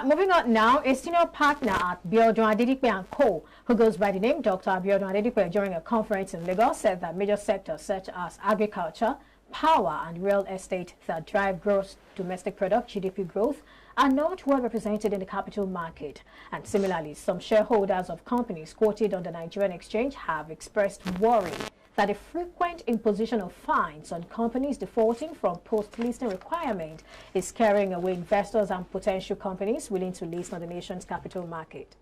moving on now, a senior partner at Biodun Adedipe & Co., who goes by the name Dr. Biodun Adedipe, during a conference in Lagos, said that major sectors such as agriculture, power, and real estate that drive gross domestic product (GDP) growth are not well represented in the capital market. And similarly, some shareholders of companies quoted on the Nigerian exchange have expressed worry that the frequent imposition of fines on companies defaulting from post-listing requirement is carrying away investors and potential companies willing to list on the nation's capital market.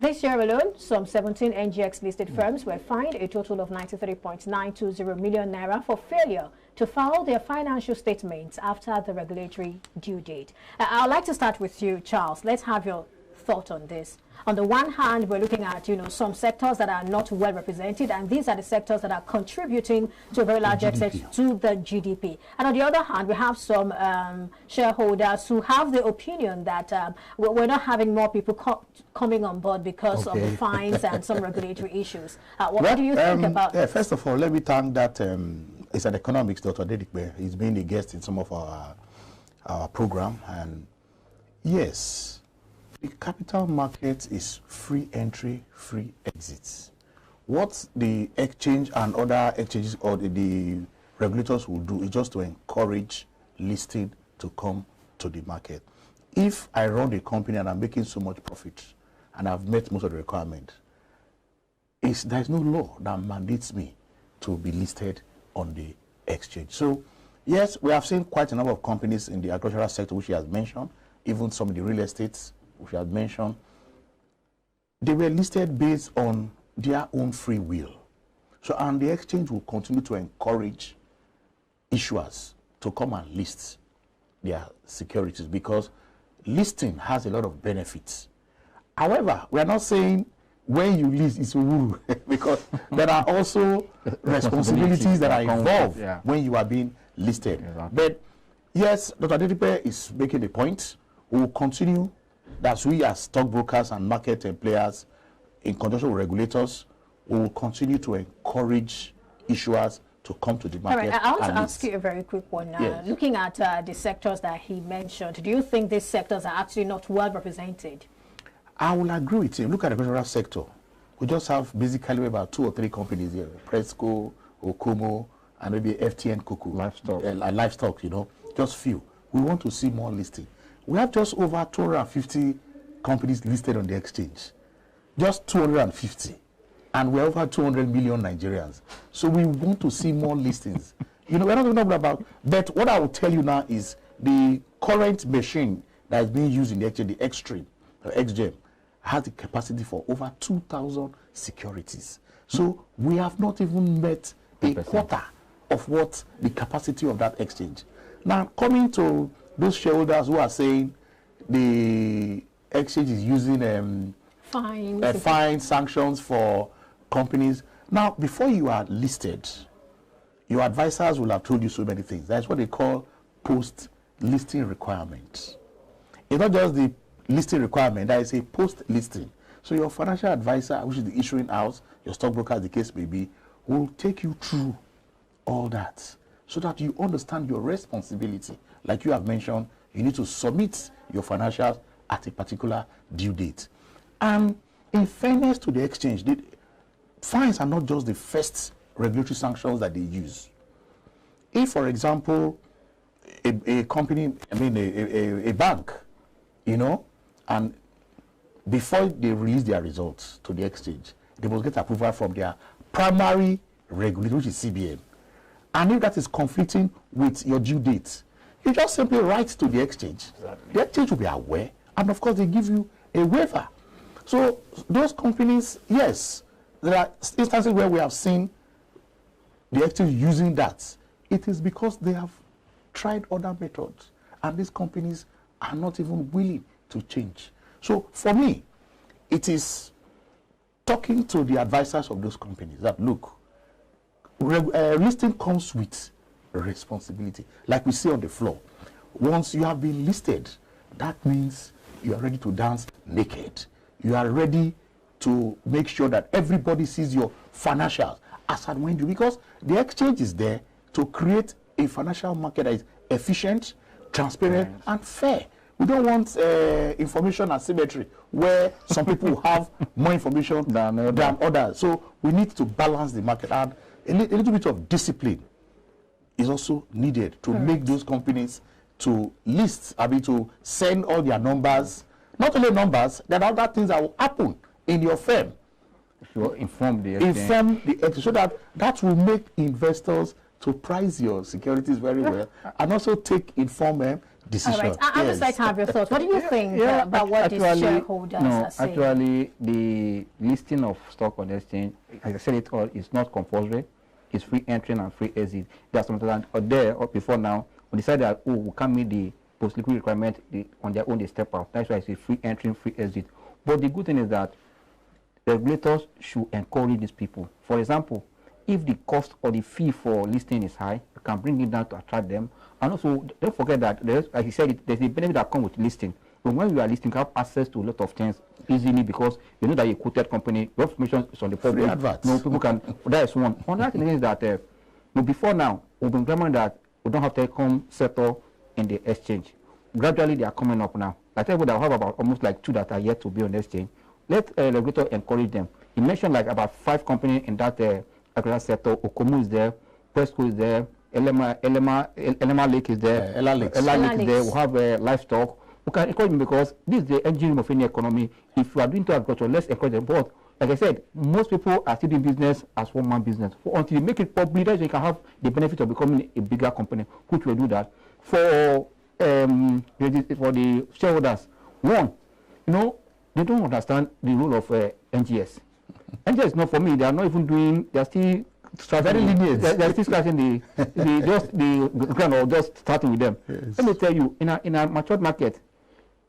This year alone, some 17 NGX-listed firms were fined a total of 93.920 million naira for failure to file their financial statements after the regulatory due date. I'd like to start with you, Charles. Let's have your thought on this. On the one hand, we're looking at, some sectors that are not well represented, and these are the sectors that are contributing to a very large extent to the GDP. And on the other hand, we have some shareholders who have the opinion that we're not having more people coming on board because of the fines and some regulatory issues. What do you think about this? First of all, let me thank that it's an economics, Dr. Adedipe. He's been a guest in some of our program, and yes, the capital market is free entry, free exits. What the exchange and other exchanges or the regulators will do is just to encourage listing to come to the market. If I run a company and I'm making so much profit and I've met most of the requirements, there's no law that mandates me to be listed on the exchange. So yes, we have seen quite a number of companies in the agricultural sector, which he has mentioned, even some of the real estates, which I had mentioned. They were listed based on their own free will. So, and the exchange will continue to encourage issuers to come and list their securities, because listing has a lot of benefits. However, we are not saying when you list it's woo, because there are also responsibilities that are involved when you are being listed. Exactly. But yes, Dr. Adedipe is making a point. We will continue. That's we as stockbrokers and market players, in conjunction with regulators, we will continue to encourage issuers to come to the market. All right, I want to ask you a very quick one. Yes. Looking at the sectors that he mentioned, do you think these sectors are actually not well represented? I will agree with him. Look at the agricultural sector. We just have basically about 2 or 3 companies here: Presco, Okomo, and maybe FTN Kuku. Livestock, just few. We want to see more listing. We have just over 250 companies listed on the exchange. Just 250. And we're over 200 million Nigerians. So we want to see more listings. We're not talking about, but what I will tell you now is the current machine that is being used in the exchange, the Xtreme, the XGEM, has the capacity for over 2,000 securities. So we have not even met a quarter of what the capacity of that exchange. Now, coming to those shareholders who are saying the exchange is using fine sanctions for companies. Now, before you are listed, your advisors will have told you so many things. That's what they call post-listing requirements. It's not just the listing requirement, that is a post-listing. So your financial advisor, which is the issuing house, your stockbroker, the case may be, will take you through all that so that you understand your responsibility. Like you have mentioned, you need to submit your financials at a particular due date. And in fairness to the exchange, fines are not just the first regulatory sanctions that they use. If, for example, a company, a bank, and before they release their results to the exchange, they must get approval from their primary regulator, which is CBN. And if that is conflicting with your due date, you just simply write to the exchange. Exactly. The exchange will be aware, and of course they give you a waiver. So those companies, yes, there are instances where we have seen the exchange using that. It is because they have tried other methods, and these companies are not even willing to change. So for me, it is talking to the advisors of those companies that, look, listing comes with responsibility. Like we see on the floor, once you have been listed, that means you are ready to dance naked. You are ready to make sure that everybody sees your financials as and when you, because the exchange is there to create a financial market that is efficient, transparent, and fair. We don't want information asymmetry where some people have more information than others. So we need to balance the market, and a little bit of discipline is also needed to make those companies to list, I mean, to send all their numbers. Not only numbers, there are other things that will happen in your firm. If you inform the exchange, so that will make investors to price your securities very well and also take informed decisions. All right, I would like to have your thoughts. What do you think about what these shareholders are saying? Actually, the listing of stock on the exchange, as I said it all, is not compulsory. It's free entry and free exit. There are some that are there or before now, we decided that, oh, we can't meet the post-liquid requirement, on their own they step out. That's why I say free entry and free exit. But the good thing is that regulators should encourage these people. For example, if the cost or the fee for listing is high, you can bring it down to attract them. And also, don't forget that, like you said, there's a benefit that comes with listing. But when you are listing, you have access to a lot of things easily because you know that you're a quoted company, your information is on the public. No, people can, that is one. Another thing is that before now, we've been clamoring that we don't have telecom sector in the exchange. Gradually, they are coming up now. I tell you that we have about almost like 2 that are yet to be on the exchange. Let regulator encourage them. You mentioned like about 5 companies in that agricultural sector. Okomu is there, Presco is there, Elema Lake is there, Ella Lake is there. We have livestock. We can encourage them because this is the engine of any economy. If you are doing to agriculture, let's encourage them. But like I said, most people are still doing business as one-man business. Until you make it public, then you can have the benefit of becoming a bigger company, which will do that. For the shareholders, one, you know, they don't understand the role of NGS. NGS is not for me. They are not even doing. They are still very lenient. They are still scratching the ground or just starting with them. Yes. Let me tell you, in a matured market,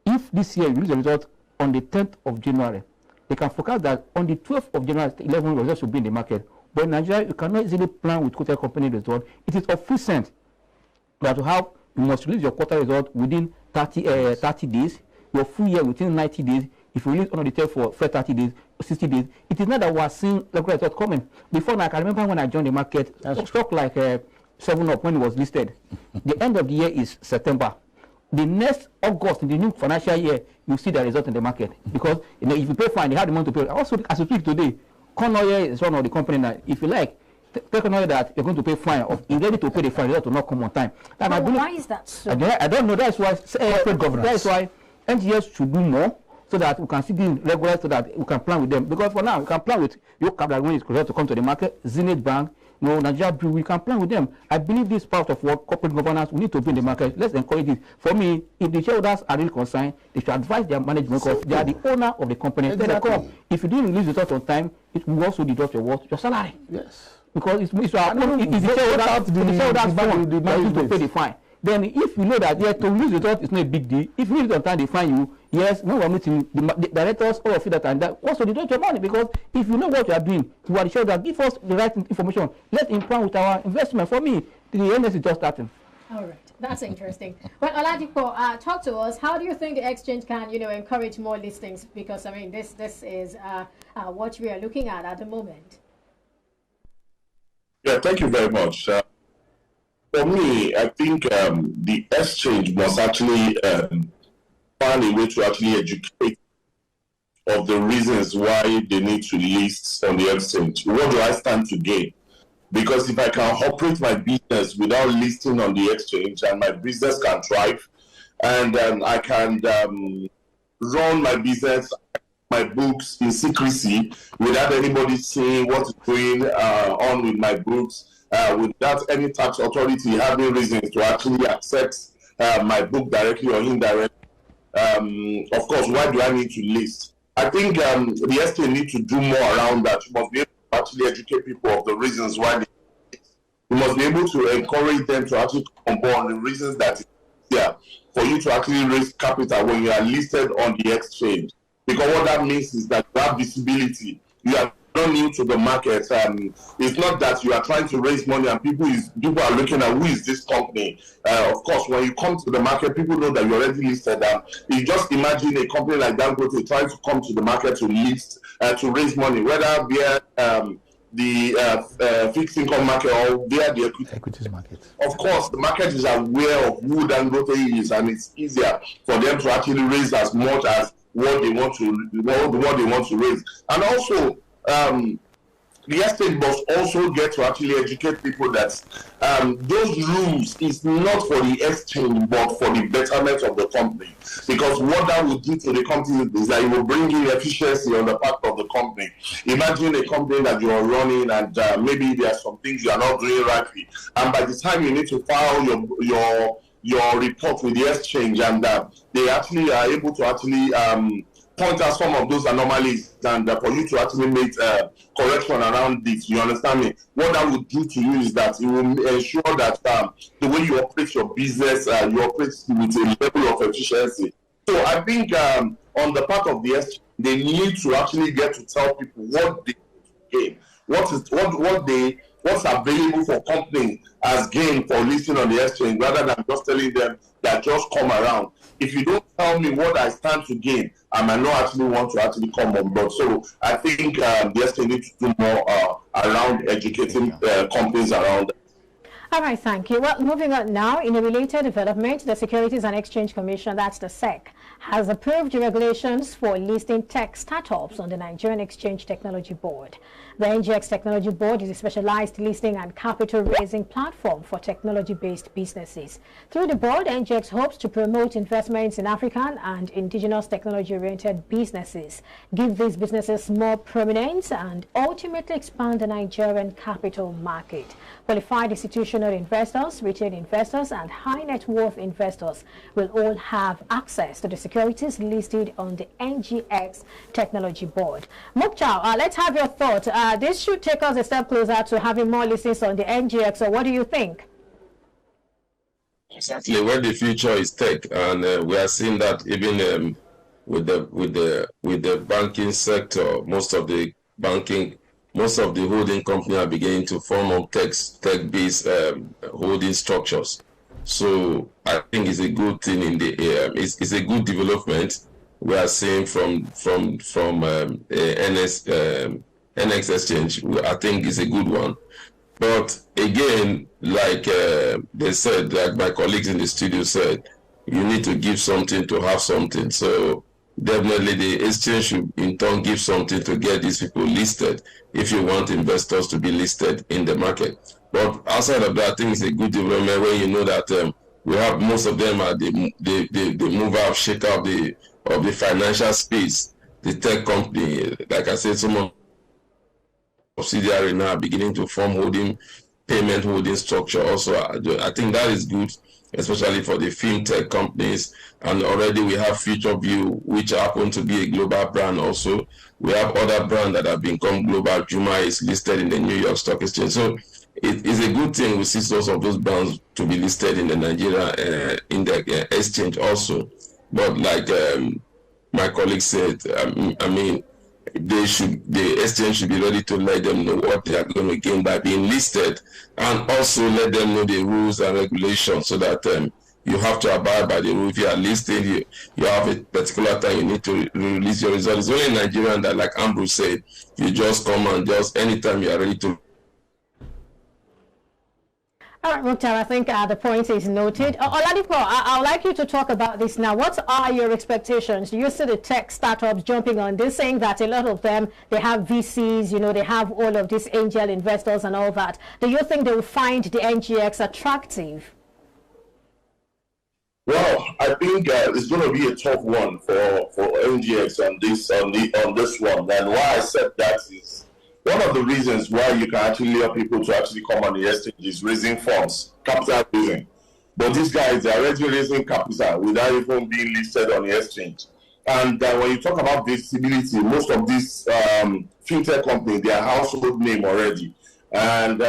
if this year you release the result on the 10th of January, they can forecast that on the 12th of January, 11 results will be in the market. But in Nigeria, you cannot easily plan with quoted company result. It is of recent that you must release your quarter result within 30 days, your full year within 90 days. If you release on the tail for 30 days, 60 days, it is not that we are seeing regular results coming. Before now, I can remember when I joined the market, stock like 7up when it was listed. The end of the year is September. The next August in the new financial year, you see the result in the market. Because you know, if you pay fine, you have the money to pay. Also, as we speak today, Conoye is one of the company that, if you like, take on that you're going to pay fine, or you're ready to pay the fine, result to not come on time. And but why is that so? I don't know. That's why that's why NGS should do more so that we can see the regular, so that we can plan with them. Because for now, we can plan with your capital when it's correct to come to the market, Zenith Bank, Nigeria Brew, we can plan with them. I believe this part of what corporate governance we need to be in the market. Let's encourage it. For me, if the shareholders are really concerned, they should advise their management because they are the owner of the company. Exactly. If you didn't release the result on time, it will also deduct your salary. Yes. Because it's the shareholders to pay the fine. Then if you know that to release the result is not a big deal, if you release it on time, they fine you. Yes, when we're meeting the directors, all of you that, and that also deduct your money, because if you know what you are doing, you are the shareholder, give us the right information. Let's improve with our investment. For me, the NS is just starting. All right, that's interesting. Well, Oladipo, talk to us. How do you think the exchange can, encourage more listings? Because I mean, this is what we are looking at the moment. Yeah, thank you very much. For me, I think the exchange must actually find a way to actually educate of the reasons why they need to list on the exchange. What do I stand to gain? Because if I can operate my business without listing on the exchange, and my business can thrive, and I can run my business, my books in secrecy without anybody seeing what's going on with my books, without any tax authority having reasons to actually accept my book directly or indirectly. Of course, why do I need to list? I think the exchange need to do more around that. You must be able to actually educate people of the reasons why they list. You must be able to encourage them to actually come on board the reasons that it's there for you to actually raise capital when you are listed on the exchange. Because what that means is that you have visibility. You are not new to the market. It's not that you are trying to raise money and people are looking at who is this company. Of course, when you come to the market, people know that you're already listed. You just imagine a company like Dangote trying to come to the market to list, to raise money, whether fixed income market or they are the equities market. Of course, the market is aware of who Dangote is, and it's easier for them to actually raise as much as what they want to raise. And also, the estate must also get to actually educate people that those rules is not for the exchange but for the betterment of the company. Because what that will do to the company is that it will bring in efficiency on the part of the company. Imagine a company that you are running and maybe there are some things you are not doing rightly, and by the time you need to file your report with the exchange, and they actually are able to actually point out some of those anomalies, and for you to actually make correction around this. You understand me? What that will do to you is that it will ensure that the way you operate your business, you operate with a level of efficiency. So I think on the part of the exchange, they need to actually get to tell people what they gain, what's available for companies as gain for listing on the exchange, rather than just telling them that just come around. If you don't tell me what I stand to gain, I might not actually want to actually come on board. So I think the exchange needs to do more around educating companies around. All right, thank you. Well, moving on now, in a related development, the Securities and Exchange Commission, that's the SEC, has approved regulations for listing tech startups on the Nigerian Exchange Technology Board. The NGX Technology Board is a specialized listing and capital raising platform for technology-based businesses. Through the board, NGX hopes to promote investments in African and indigenous technology-oriented businesses, give these businesses more prominence, and ultimately expand the Nigerian capital market. Qualified institutional investors, retail investors, and high net worth investors will all have access to the securities listed on the NGX Technology Board. Mukchal, let's have your thought. This should take us a step closer to having more listings on the NGX. So what do you think? Exactly, where the future is tech, and we are seeing that even with the banking sector, most of the holding companies are beginning to form on tech-based holding structures. So I think it's a good thing in the it's a good development we are seeing from NX Exchange. I think it's a good one. But again, like they said, like my colleagues in the studio said, you need to give something to have something. So definitely the exchange should in turn give something to get these people listed if you want investors to be listed in the market. But outside of that, I think it's a good development when you know that we have most of them are the move out, shake out of the financial space, the tech company. Like I said, some of subsidiary now beginning to form payment holding structure also. I think that is good, especially for the fintech companies. And already we have Future View, which happen to be a global brand also. We have other brands that have become global. Juma is listed in the New York Stock Exchange. So it is a good thing we see those the brands to be listed in the Nigeria in the exchange also. But like my colleague said, I mean, the exchange should be ready to let them know what they are going to gain by being listed, and also let them know the rules and regulations, so that you have to abide by the rules. If you are listed, you have a particular time you need to release your results. It's only in Nigeria that, like Ambrose said, you just come and just anytime you are ready to. All right, Mukhtar, I think the point is noted. Oladipo, I would like you to talk about this now. What are your expectations? Do you see the tech startups jumping on this, saying that a lot of them, they have VCs, you know, they have all of these angel investors and all that. Do you think they will find the NGX attractive? Well, I think it's going to be a tough one for NGX on this one. And why I said that is, one of the reasons why you can actually lure people to actually come on the exchange is raising funds, capital raising. But these guys, they're already raising capital without even being listed on the exchange. And when you talk about visibility, most of these fintech companies, they are household name already. And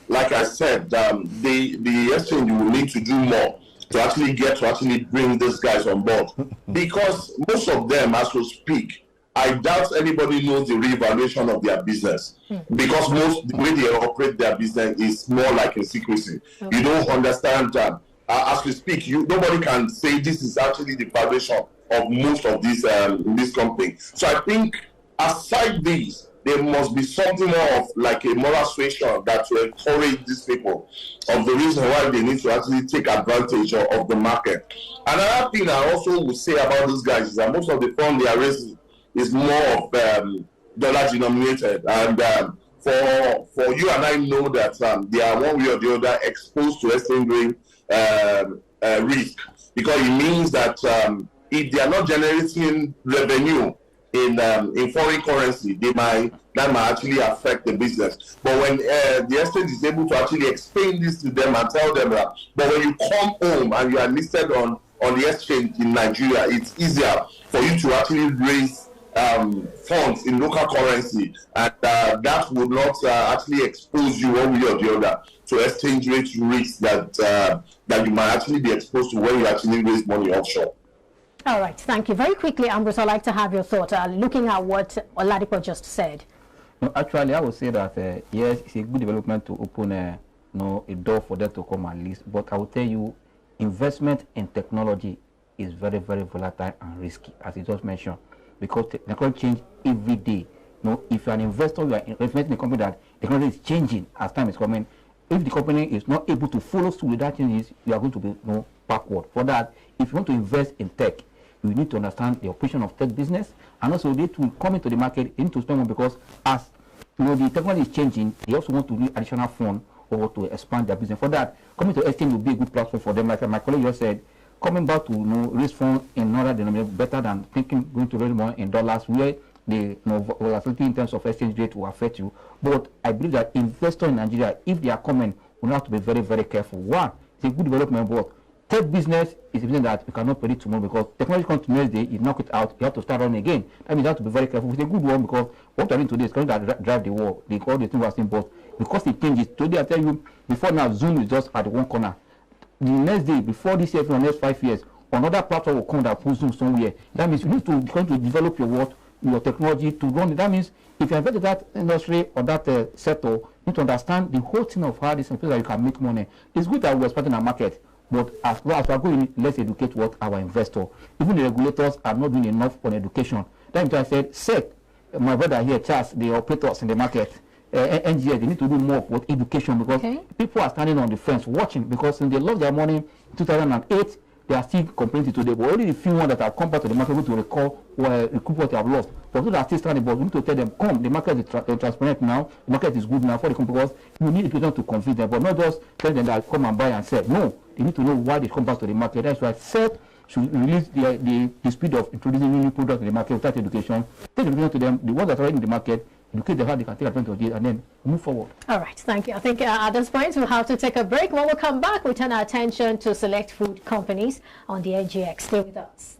like I said, the exchange will need to do more to actually bring these guys on board. Because most of them, as we speak, I doubt anybody knows the revaluation of their business, because the way they operate their business is more like a secrecy. Okay. You don't understand that. As we speak, nobody can say this is actually the valuation of most of these this company. So I think aside this there must be something more of like a moral suasion that will encourage these people of the reason why they need to actually take advantage of the market. Another thing I also would say about these guys is that most of the fund they are raising is more of dollar denominated, and for you and I know that they are one way or the other exposed to exchange rate risk, because it means that if they are not generating revenue in foreign currency, that might actually affect the business. But when the exchange is able to actually explain this to them and tell them that, but when you come home and you are listed on the exchange in Nigeria, it's easier for you to actually raise funds in local currency, and that would not actually expose you one way or the other to exchange rate risks that you might actually be exposed to when you actually raise money offshore. All right, thank you. Very quickly, Ambrose, I'd like to have your thoughts looking at what Oladipo just said. No, actually, I would say that yes, it's a good development to open a door for them to come and list. But I will tell you, investment in technology is very, very volatile and risky, as you just mentioned, because technology change every day. If you're an investor, you are investing in a company that technology is changing as time is coming. If the company is not able to follow through with that changes, you are going to be backward. For that, if you want to invest in tech, you need to understand the operation of tech business, and also they to come into the market, you need to spend more, because as the technology is changing, they also want to need additional funds or to expand their business. For that, coming to exchange will be a good platform for them. Like my colleague just said, coming back to raise funds in another denominator better than thinking going to raise more in dollars, where the volatility in terms of exchange rate will affect you. But I believe that investors in Nigeria, if they are coming, will have to be very, very careful. One, it's a good development, but tech business is a business that you cannot predict tomorrow, because technology comes to next day, you knock it out, you have to start running again. That means you have to be very careful. It's a good one, because what we're doing today is going to drive the war. They call the thing was saying, but because it changes. Today I tell you, before now, Zoom is just at one corner. The next day, before this year, for the next 5 years, another platform will come that puts Zoom somewhere. That means you need to develop your technology to run it. That means if you invest in that industry or that sector, you need to understand the whole thing of how this is so that you can make money. It's good that we're expanding our market, but as well as we're going, let's educate our investor. Even the regulators are not doing enough on education. That means I said, SEC, my brother here, Charles, the operators in the market, NGS, they need to do more with education, because people are standing on the fence watching, because when they lost their money in 2008, they are still complaining today. But only the few ones that have come back to the market to recall or recoup what they have lost. But those that are still standing, but we need to tell them, come, the market is transparent now, the market is good now for the company, because you need education to convince them, but not just tell them that come and buy and sell. No, they need to know why they come back to the market. That's why SEC should release the speed of introducing new products in the market without education. Take education to them, the ones that are in the market, educate them how they can take advantage of it, and then move forward. All right, thank you. I think at this point we'll have to take a break. When we come back, we turn our attention to select food companies on the NGX. Stay with us.